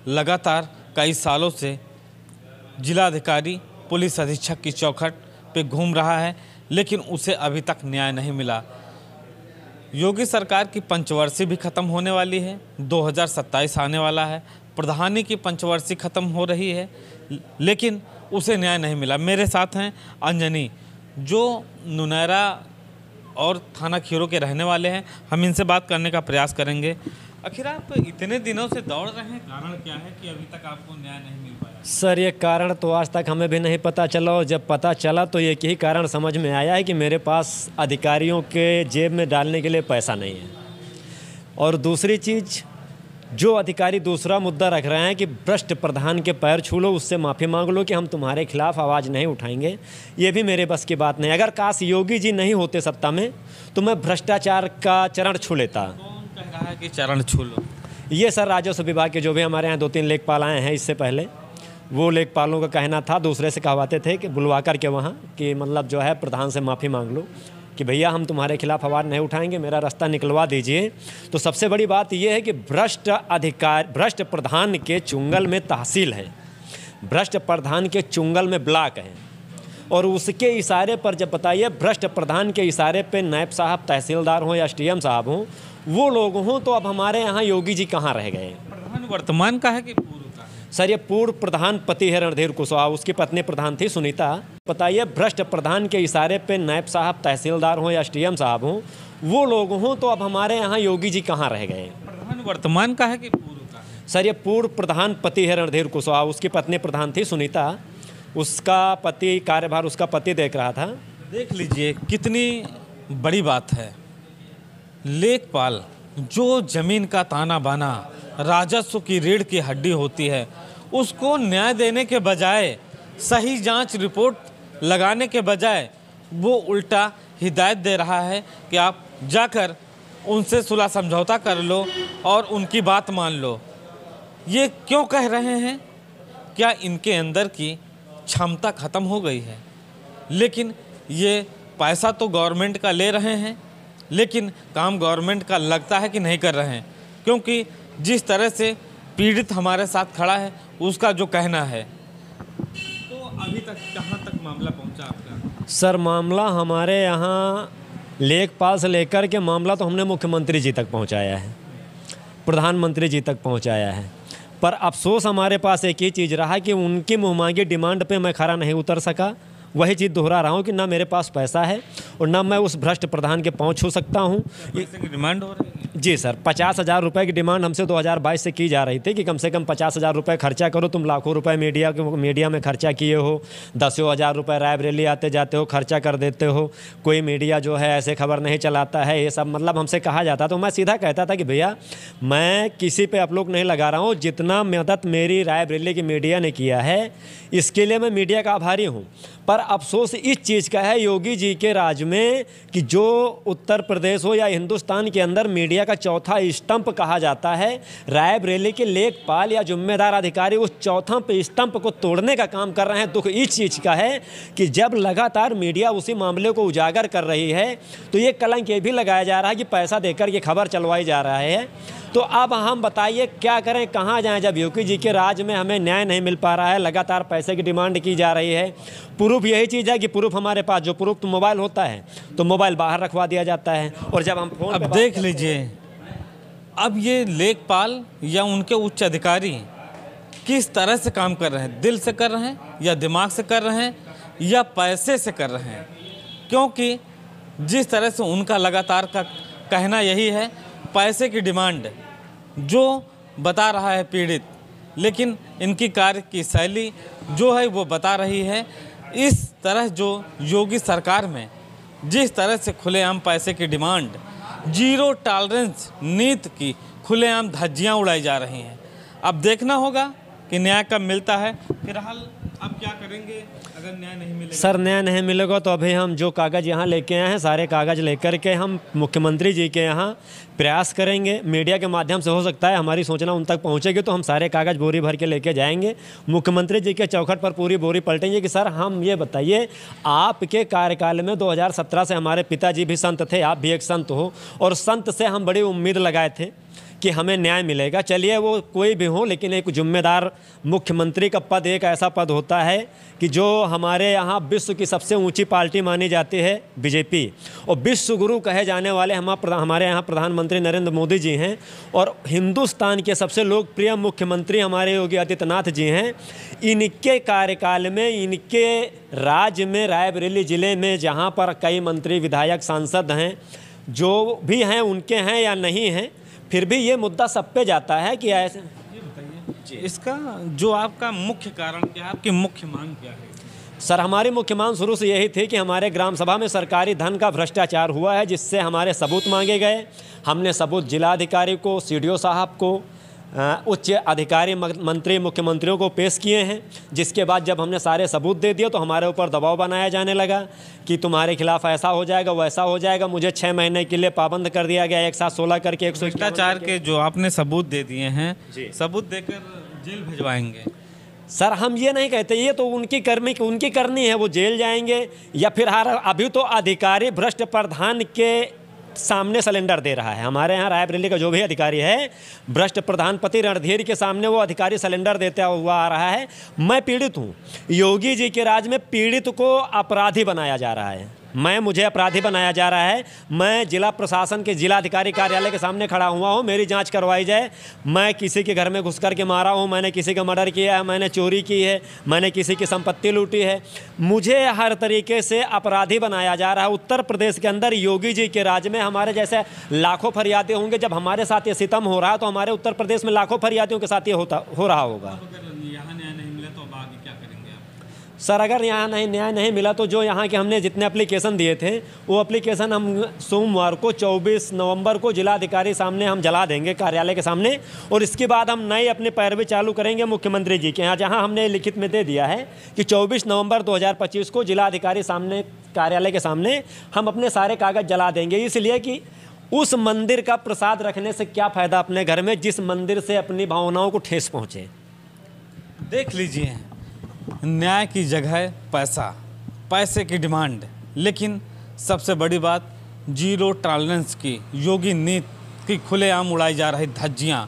लगातार कई सालों से जिलाधिकारी पुलिस अधीक्षक की चौखट पे घूम रहा है, लेकिन उसे अभी तक न्याय नहीं मिला। योगी सरकार की पंचवर्षीय भी खत्म होने वाली है, 2027 आने वाला है, प्रधानी की पंचवर्षीय खत्म हो रही है, लेकिन उसे न्याय नहीं मिला। मेरे साथ हैं अंजनी, जो नुनैरा और थाना खीरो के रहने वाले हैं। हम इनसे बात करने का प्रयास करेंगे। आखिर आप इतने दिनों से दौड़ रहे हैं, कारण क्या है कि अभी तक आपको न्याय नहीं मिल पाया? सर, ये कारण तो आज तक हमें भी नहीं पता चला, और जब पता चला तो एक ही कारण समझ में आया है कि मेरे पास अधिकारियों के जेब में डालने के लिए पैसा नहीं है। और दूसरी चीज़, जो अधिकारी दूसरा मुद्दा रख रहे हैं कि भ्रष्ट प्रधान के पैर छू लो, उससे माफ़ी मांग लो कि हम तुम्हारे खिलाफ आवाज़ नहीं उठाएंगे, ये भी मेरे बस की बात नहीं। अगर काश योगी जी नहीं होते सत्ता में तो मैं भ्रष्टाचार का चरण छू लेता। कौन कह रहा है कि चरण छू लो? ये सर राजस्व विभाग के जो भी हमारे यहाँ 2-3 लेखपाल आए हैं इससे पहले, वो लेखपालों का कहना था, दूसरे से कहवाते थे कि बुलवा कर के वहाँ कि मतलब जो है प्रधान से माफ़ी मांग लो कि भैया हम तुम्हारे खिलाफ आवाज़ नहीं उठाएंगे, मेरा रास्ता निकलवा दीजिए। तो सबसे बड़ी बात यह है कि भ्रष्ट प्रधान के चुंगल में तहसील है, भ्रष्ट प्रधान के चुंगल में ब्लॉक है, और उसके इशारे पर जब बताइए भ्रष्ट प्रधान के इशारे पे नायब साहब तहसीलदार हों या एसडीएम साहब हों, वो लोग हों, तो अब हमारे यहाँ योगी जी कहाँ रह गए? प्रधान वर्तमान का है कि पूर्व का है? सर, ये पूर्व प्रधान पति है रणधीर कुशवाहा, उसकी पत्नी प्रधान थी सुनीता। बताइए भ्रष्ट प्रधान के इशारे पे नायब साहब तहसीलदार हों या एसडीएम साहब हों, वो लोग हों, तो अब हमारे यहाँ योगी जी कहाँ रह गए? प्रधान वर्तमान का है कि पूर्व का है? सर, ये पूर्व प्रधान पति है रणधीर कुशवाहा, उसकी पत्नी प्रधान थी सुनीता, उसका पति कार्यभार उसका पति देख रहा था। देख लीजिए कितनी बड़ी बात है। लेखपाल जो जमीन का ताना बाना, राजस्व की रीढ़ की हड्डी होती है, उसको न्याय देने के बजाय, सही जांच रिपोर्ट लगाने के बजाय वो उल्टा हिदायत दे रहा है कि आप जाकर उनसे सुलह समझौता कर लो और उनकी बात मान लो। ये क्यों कह रहे हैं? क्या इनके अंदर की क्षमता खत्म हो गई है? लेकिन ये पैसा तो गवर्नमेंट का ले रहे हैं, लेकिन काम गवर्नमेंट का लगता है कि नहीं कर रहे हैं, क्योंकि जिस तरह से पीड़ित हमारे साथ खड़ा है उसका जो कहना है। तो अभी तक कहाँ तक मामला पहुँचा आपका? सर, मामला हमारे यहाँ लेखपाल से लेकर के मामला तो हमने मुख्यमंत्री जी तक पहुँचाया है, प्रधानमंत्री जी तक पहुँचाया है, पर अफसोस हमारे पास एक ही चीज़ रहा कि उनकी मुहमांगी डिमांड पे मैं खरा नहीं उतर सका। वही चीज़ दोहरा रहा हूँ कि ना मेरे पास पैसा है और ना मैं उस भ्रष्ट प्रधान के पाँव छू सकता हूँ। पैसे की डिमांड हो रही है? जी सर, 50,000 रुपये की डिमांड हमसे 2022 से की जा रही थी कि कम से कम 50,000 रुपये खर्चा करो, तुम लाखों रुपए मीडिया में खर्चा किए हो, 10,000 रुपये रायबरेली आते जाते हो खर्चा कर देते हो, कोई मीडिया जो है ऐसे खबर नहीं चलाता है, ये सब मतलब हमसे कहा जाता। तो मैं सीधा कहता था कि भैया मैं किसी पे आप लोग नहीं लगा रहा हूँ, जितना मदद मेरी रायबरेली की मीडिया ने किया है इसके लिए मैं मीडिया का आभारी हूँ। पर अफसोस इस चीज़ का है योगी जी के राज में कि जो उत्तर प्रदेश हो या हिंदुस्तान के अंदर मीडिया का चौथा स्तंभ कहा जाता है, रायबरेली के लेखपाल या जिम्मेदार अधिकारी उस चौथा स्तंभ को तोड़ने का काम कर रहे हैं। दुख इस चीज़ का है कि जब लगातार मीडिया उसी मामले को उजागर कर रही है तो ये कलंक ये भी लगाया जा रहा है कि पैसा देकर ये खबर चलवाई जा रहा है। तो अब हम बताइए क्या करें, कहाँ जाएं, जब योगी जी के राज में हमें न्याय नहीं मिल पा रहा है, लगातार पैसे की डिमांड की जा रही है। प्रूफ यही चीज़ है कि प्रूफ हमारे पास जो प्रूफ तो मोबाइल होता है तो मोबाइल बाहर रखवा दिया जाता है, और जब हम फोन अब देख लीजिए, अब ये लेखपाल या उनके उच्च अधिकारी किस तरह से काम कर रहे हैं, दिल से कर रहे हैं या दिमाग से कर रहे हैं या पैसे से कर रहे हैं? क्योंकि जिस तरह से उनका लगातार का कहना यही है, पैसे की डिमांड जो बता रहा है पीड़ित, लेकिन इनकी कार्य की शैली जो है वो बता रही है। इस तरह जो योगी सरकार में जिस तरह से खुलेआम पैसे की डिमांड, जीरो टॉलरेंस नीति की खुलेआम धज्जियां उड़ाई जा रही हैं। अब देखना होगा कि न्याय कब मिलता है। फिलहाल अब क्या करेंगे अगर न्याय नहीं मिलेगा? सर, न्याय नहीं मिलेगा तो अभी हम जो कागज़ यहाँ लेके आए हैं सारे कागज़ लेकर के हम मुख्यमंत्री जी के यहाँ प्रयास करेंगे, मीडिया के माध्यम से हो सकता है हमारी सूचना उन तक पहुंचेगी तो हम सारे कागज़ बोरी भर के लेके जाएंगे, मुख्यमंत्री जी के चौखट पर पूरी बोरी पलटेंगे कि सर हम ये बताइए, आपके कार्यकाल में 2017 से हमारे पिताजी भी संत थे, आप भी एक संत हो, और संत से हम बड़ी उम्मीद लगाए थे कि हमें न्याय मिलेगा। चलिए वो कोई भी हो, लेकिन एक जिम्मेदार मुख्यमंत्री का पद एक ऐसा पद होता है कि जो हमारे यहाँ विश्व की सबसे ऊंची पार्टी मानी जाती है बीजेपी, और विश्व गुरु कहे जाने वाले हमारे यहाँ प्रधानमंत्री नरेंद्र मोदी जी हैं, और हिंदुस्तान के सबसे लोकप्रिय मुख्यमंत्री हमारे योगी आदित्यनाथ जी हैं। इनके कार्यकाल में, इनके राज्य में, रायबरेली ज़िले में जहाँ पर कई मंत्री, विधायक, सांसद हैं, जो भी हैं उनके हैं या नहीं हैं, फिर भी ये मुद्दा सब पे जाता है कि ऐसे। ये बताइए इसका जो आपका मुख्य कारण क्या है, आपकी मुख्य मांग क्या है? सर हमारी मुख्य मांग शुरू से यही थी कि हमारे ग्राम सभा में सरकारी धन का भ्रष्टाचार हुआ है, जिससे हमारे सबूत मांगे गए। हमने सबूत जिलाधिकारी को, सीडीओ साहब को, उच्च अधिकारी, मंत्री, मुख्यमंत्रियों को पेश किए हैं, जिसके बाद जब हमने सारे सबूत दे दिए तो हमारे ऊपर दबाव बनाया जाने लगा कि तुम्हारे खिलाफ ऐसा हो जाएगा, वैसा हो जाएगा। मुझे 6 महीने के लिए पाबंद कर दिया गया, एक साथ 16 करके 151 भ्रष्टाचार के जो आपने सबूत दे दिए हैं, सबूत देकर जेल भिजवाएंगे? सर हम ये नहीं कहते, ये तो उनकी करनी है, वो जेल जाएंगे, या फिर अभी तो अधिकारी भ्रष्ट प्रधान के सामने सिलेंडर दे रहा है। हमारे यहाँ रायबरेली का जो भी अधिकारी है, भ्रष्ट प्रधानपति रणधीर के सामने वो अधिकारी सिलेंडर देता हुआ आ रहा है। मैं पीड़ित हूँ, योगी जी के राज में पीड़ित को अपराधी बनाया जा रहा है, मुझे अपराधी बनाया जा रहा है। मैं जिला प्रशासन के जिलाधिकारी कार्यालय के सामने खड़ा हुआ हूँ, मेरी जांच करवाई जाए। मैं किसी के घर में घुस कर के मारा हूँ, मैंने किसी का मर्डर किया है, मैंने चोरी की है, मैंने किसी की संपत्ति लूटी है, मुझे हर तरीके से अपराधी बनाया जा रहा है। उत्तर प्रदेश के अंदर योगी जी के राज में हमारे जैसे लाखों फरियादी होंगे। जब हमारे साथ ये सितम हो रहा है तो हमारे उत्तर प्रदेश में लाखों फरियादियों के साथ ये हो रहा होगा। सर अगर यहाँ न्याय नहीं मिला तो जो यहाँ के हमने जितने एप्लीकेशन दिए थे, वो एप्लीकेशन हम सोमवार को 24 नवंबर को जिलाधिकारी सामने हम जला देंगे, कार्यालय के सामने, और इसके बाद हम नई अपनी पैरवी चालू करेंगे मुख्यमंत्री जी के यहाँ, जहाँ हमने लिखित में दे दिया है कि 24 नवंबर 2025 को जिलाधिकारी सामने, कार्यालय के सामने हम अपने सारे कागज़ जला देंगे। इसलिए कि उस मंदिर का प्रसाद रखने से क्या फ़ायदा अपने घर में, जिस मंदिर से अपनी भावनाओं को ठेस पहुँचे। देख लीजिए, न्याय की जगह पैसा, पैसे की डिमांड, लेकिन सबसे बड़ी बात जीरो टॉलरेंस की योगी नीति की खुलेआम उड़ाई जा रही धज्जियाँ